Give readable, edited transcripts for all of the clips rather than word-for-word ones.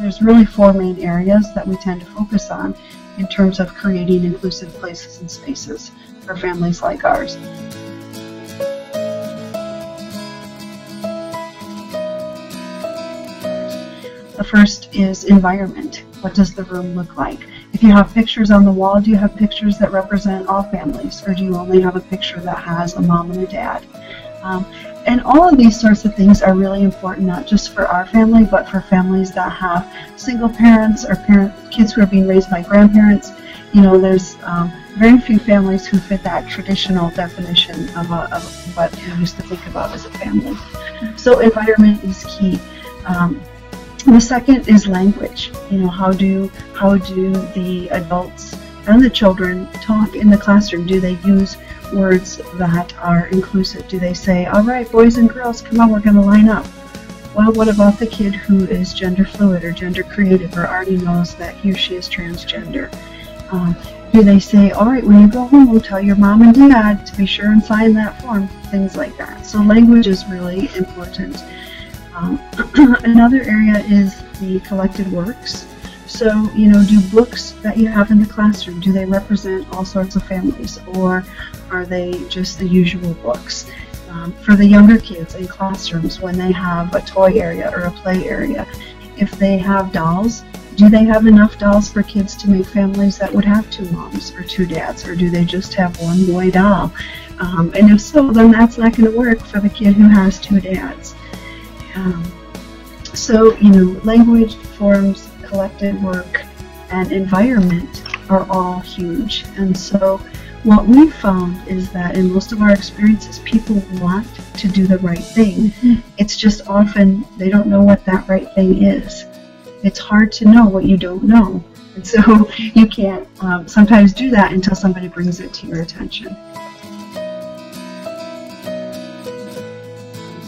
there's really 4 main areas that we tend to focus on in terms of creating inclusive places and spaces for families like ours. The first is environment. What does the room look like? If you have pictures on the wall, do you have pictures that represent all families, or do you only have a picture that has a mom and a dad? And all of these sorts of things are really important, not just for our family, but for families that have single parents or kids who are being raised by grandparents. You know, there's very few families who fit that traditional definition of what we used to think about as a family. So environment is key. The second is language. You know, how do the adults and the children talk in the classroom? Do they use words that are inclusive? Do they say, all right, boys and girls, come on, we're going to line up? Well, what about the kid who is gender fluid or gender creative or already knows that he or she is transgender? Do they say, all right, when you go home, we'll tell your mom and dad to be sure and sign that form? Things like that. So language is really important. Another area is the collected works. So, you know, do books that you have in the classroom, do they represent all sorts of families, or are they just the usual books? For the younger kids in classrooms, when they have a toy area or a play area, if they have dolls, do they have enough dolls for kids to make families that would have 2 moms or 2 dads, or do they just have 1 boy doll? And if so, then that's not going to work for the kid who has 2 dads. So, you know, language, forms, collected work, and environment are all huge. And so what we've found is that in most of our experiences, people want to do the right thing. It's just often they don't know what that right thing is. It's hard to know what you don't know. And so you can't sometimes do that until somebody brings it to your attention.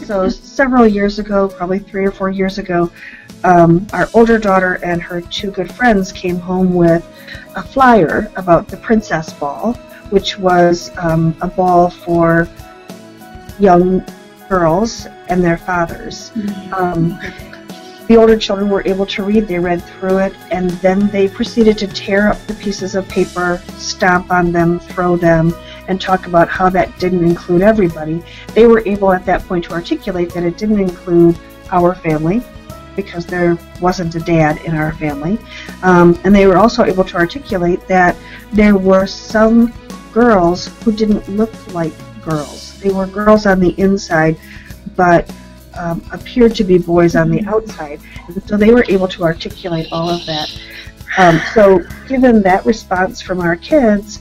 So several years ago, probably 3 or 4 years ago, our older daughter and her 2 good friends came home with a flyer about the Princess Ball, which was a ball for young girls and their fathers. The older children were able to read, they read through it, and then they proceeded to tear up the pieces of paper, stomp on them, throw them, and talk about how that didn't include everybody. They were able at that point to articulate that it didn't include our family, because there wasn't a dad in our family. And they were also able to articulate that there were some girls who didn't look like girls. They were girls on the inside, but appeared to be boys on the outside. And so they were able to articulate all of that. So given that response from our kids,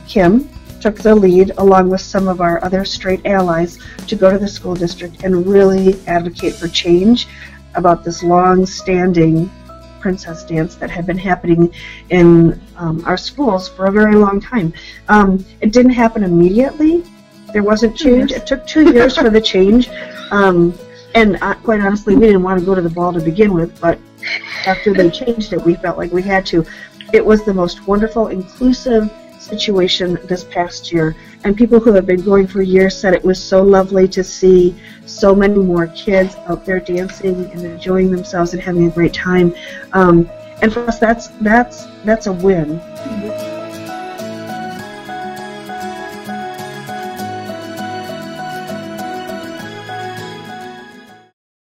Kim took the lead along with some of our other straight allies to go to the school district and really advocate for change about this long-standing princess dance that had been happening in our schools for a very long time. It didn't happen immediately. There wasn't change. It took 2 years for the change. And quite honestly, we didn't want to go to the ball to begin with, but after they changed it, we felt like we had to. It was the most wonderful, inclusive situation this past year, and people who have been going for years said it was so lovely to see so many more kids out there dancing and enjoying themselves and having a great time. And for us, that's a win.